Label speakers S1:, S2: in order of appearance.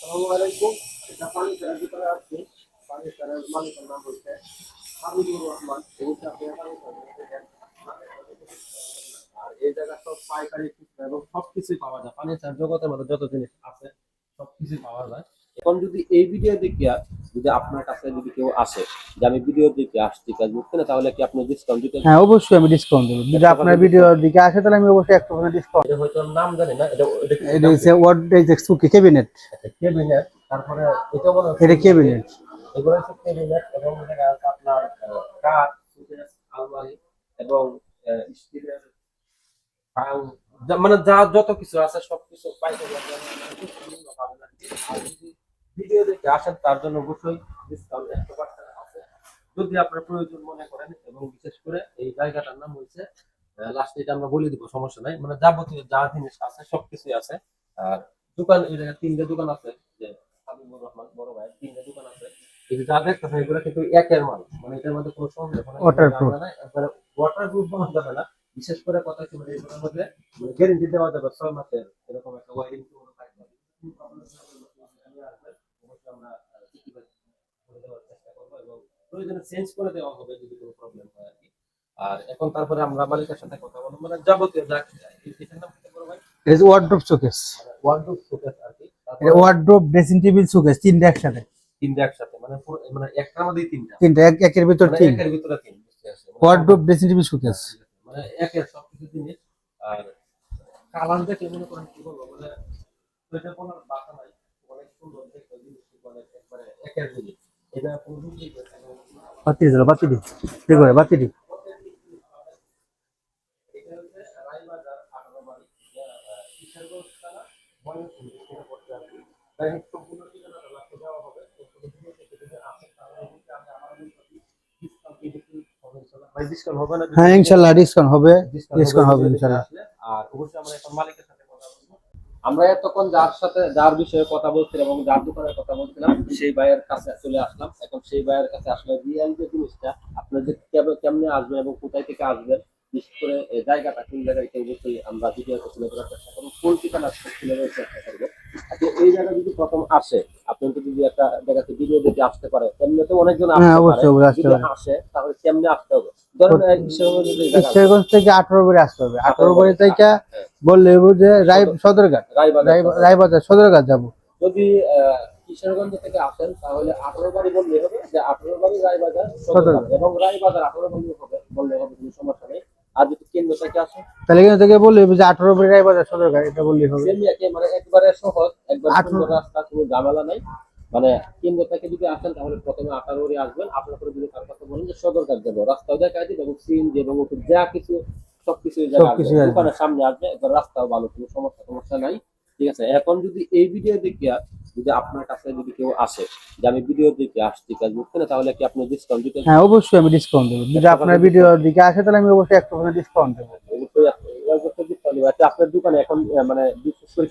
S1: আসসালামু আলাইকুম। এটা পানি ছাড়ার ভিতরে আছে। পানি ছাড়ার মালিকের নাম হচ্ছে হাবিবুর রহমান। এই হচ্ছে আপনি পানি ছাড়ার দেখেন। আর এই জায়গা সব পাইকারি খুচরা এবং সবকিছুই পাওয়া যায়। পানি ছাড়ার জগতের মধ্যে যত জিনিস আছে সবকিছুই পাওয়া যায়। এখন যদি এই ভিডিও দেখিয়া যদি আপনার কাছে যদি কেউ আসে যে আমি ভিডিও দেখে আসছি কাজ বুঝতে না, তাহলে কি আপনি ডিসকাউন্ট দিতে?
S2: হ্যাঁ, অবশ্যই আমি ডিসকাউন্ট দেবো। যদি আপনার ভিডিওর দিকে আসে তাহলে আমি অবশ্যই 1% ডিসকাউন্ট।
S1: এটা হয়তো নাম জানি না, এটা এটা কি
S2: এটা
S1: নাম?
S2: হচ্ছে সুকি ক্যাবিনেট।
S1: ক্যাবিনেট। তারপরে এটা মনে হচ্ছে
S2: এটা ক্যাবিনেট।
S1: এগুলো হচ্ছে ক্যাবিনেট এবং এটা আপনার কাঠ, সুকেস, আলমারি এবং স্টিলের ফার্ম, মানে যা যত কিছু আছে সবকিছু পাইকারি আপনারা পাবেন আর কি। আর যদি ভিডিও দেখে আসেন তার জন্য অবশ্যই ডিসকাউন্ট 100% আছে যদি আপনার প্রয়োজন মনে করেন। এবং বিশেষ করে এই জায়গাটার নাম হচ্ছে লাস্টে এটা আমরা বলে দিব, সমস্যা নাই, মানে যাবতীয় যা জিনিস আছে সবকিছুই আছে। আর দোকান এই জায়গায় 3টে দোকান আছে, যে হাবিবুর রহমান বড় ভাই 3টে দোকান আছে। এই যে যা দেখতেছেন এগুলো কিন্তু একের মাল, মানে এটার মধ্যে কোনো সন্দেহ নাই,
S2: ওয়াটারপ্রুফ।
S1: একবারে ওয়াটার প্রুফ বলা যাবে না। বিশেষ করে কথা কি মানে এগুলোর মধ্যে গ্যারেন্টি দেওয়া যাবে 6 মাসের, এরকম একটা ওয়ারেন্টি কোনো থাকবে না। অবশ্যই আমরা করে দেওয়ার চেষ্টা করবো এবং প্রয়োজনে চেঞ্জ করে দেওয়া হবে যদি কোনো প্রবলেম হয় আর কি। আর এখন তারপরে আমরা মালিকের সাথে কথা বলবো, মানে যাবতীয় যা এটার নাম কি বড় ভাই?
S2: এটা ওয়ার্ডরোব শোকেস।
S1: ওয়ার্ডরোব শোকেস আর কি।
S2: এটা
S1: তারপরে
S2: ওয়ার্ডরোব, ড্রেসিং টেবিল, শোকেস তিনটা একসাথে।
S1: 3টে একসাথে, মানে পুরো মানে একটার মধ্যেই 3টা,
S2: তিনটা একের ভিতর
S1: মানে
S2: তিন।
S1: একের ভিতরে 3 বুঝতে আছে,
S2: ওয়ার্ডরোব, ড্রেসিং টেবিল, শোকেস।
S1: মানে একের সবকিছু জিনিস। আর কালার দেখে মনে করেন কি বলবো, মানে ওইটা কোনো বাসা নাই, অনেক সুন্দর দেখতে জিনিস, অনেক একবারে একের জিনিস। এটা কোনো জিনিস
S2: বাতি দিল, বাতি দি ঠিক করে বাতি দি।
S1: এটা হচ্ছে রায়বাজার 18 বাড়ি, কিশোরগঞ্জ থানা, ময়মনসিংহ থেকে পড়তে আর কি। তাই সম্পূর্ণ ঠিকানাটা লাগতে দেওয়া হবে। সম্পূর্ণ ভিডিও থেকে যদি আসে তাহলে অবশ্যই আমি আমার ডিসকাউন্ট হবে ইনশাআল্লাহ। ভাই ডিসকাউন্ট হবে না?
S2: হ্যাঁ, ইনশাআল্লাহ ডিসকাউন্ট হবে।
S1: ডিসকাউন্ট
S2: ডিসকাউন্ট হবে
S1: হবে
S2: ইনশাআল্লাহ।
S1: আসলে। আর অবশ্যই আমরা এখন মালিকের সাথে কথা বলবো। আমরা এতক্ষণ যার সাথে যার বিষয়ে কথা বলছিলাম এবং যার দোকানের কথা বলছিলাম সেই ভাইয়ের কাছে চলে আসলাম। এখন সেই ভাইয়ের কাছে আসলে রিয়েল যে জিনিসটা আপনার যে কেমনে আসবেন এবং কোথায় থেকে আসবেন, বিশেষ করে এই জায়গাটা কোন জায়গায়, অবশ্যই আমরা ভিডিওতে তুলে ধরার চেষ্টা করবো, ফুল ঠিকানা তুলে ধরার চেষ্টা করবো। আচ্ছা, এই জায়গা যদি প্রথম আসে আপনি যদি একটা জায়গাতে ভিডিও দেখে আসতে পারে, এমনিতে অনেকজন
S2: হ্যাঁ,
S1: আসতে পারে,
S2: অবশ্যই অবশ্যই আসতে
S1: যদি
S2: পারে।
S1: আসে তাহলে কেমনে আসতে হবে? ধরেন ঈশ্বরগঞ্জ যদি জায়গা আছে,
S2: ঈশ্বরগঞ্জ থেকে 18 বাড়ি আসতে হবে। 18 বাড়ি থেকে
S1: হ্যাঁ,
S2: বললে যে সদরঘাট,
S1: রায়বাজার
S2: রায়বাজার সদরঘাট যাবো।
S1: যদি কিশোরগঞ্জ থেকে আসেন তাহলে 18 বাড়ি বললে হবে, যে 18 বাড়ি রায়বাজার সদরঘাট,
S2: সদরঘাট
S1: এবং রায়বাজার 18 বাড়ি হবে বললে হবে, কোনো সমস্যা নেই। আর যদি কেন্দ্র থেকে আসেন
S2: তাহলে এখান থেকে বললে যে 18 বাড়ি রায়বাজার সদরঘাট, এটা বললেই হবে।
S1: সেমনি মানে একবারে সহজ, একবার
S2: 18
S1: সুন্দর রাস্তা, কোনো ঝামেলা নাই। মানে কেন্দ্র থেকে যদি আসেন তাহলে প্রথমে 18 বাড়ি আসবেন, আপনার পরে যদি কার কাছে বলেন যে সদরঘাট যাবো, রাস্তাও দেখাই দিবে এবং সিএনজি এবং ওষুধ যা কিছু সবকিছু এই জায়গায় আসবে,
S2: সবকিছু আসবে।
S1: দোকানের সামনে আসবে, একবার রাস্তাও ভালো, কোনো সমস্যা নাই। ঠিক আছে, এখন যদি এই ভিডিও দেখিয়া যদি আপনার কাছে যদি কেউ আসে যে আমি ভিডিও দেখে আসছি কাজ বুঝতে না, তাহলে কি আপনি ডিসকাউন্ট দিতে?
S2: হ্যাঁ, অবশ্যই আমি ডিসকাউন্ট দেবো। যদি আপনার ভিডিওর দিকে আসে তাহলে আমি অবশ্যই 1% ডিসকাউন্ট দেবো।
S1: অবশ্যই ডিসকাউন্ট দিতে হবে। আচ্ছা, আপনার দোকানে এখন মানে বিশেষ করে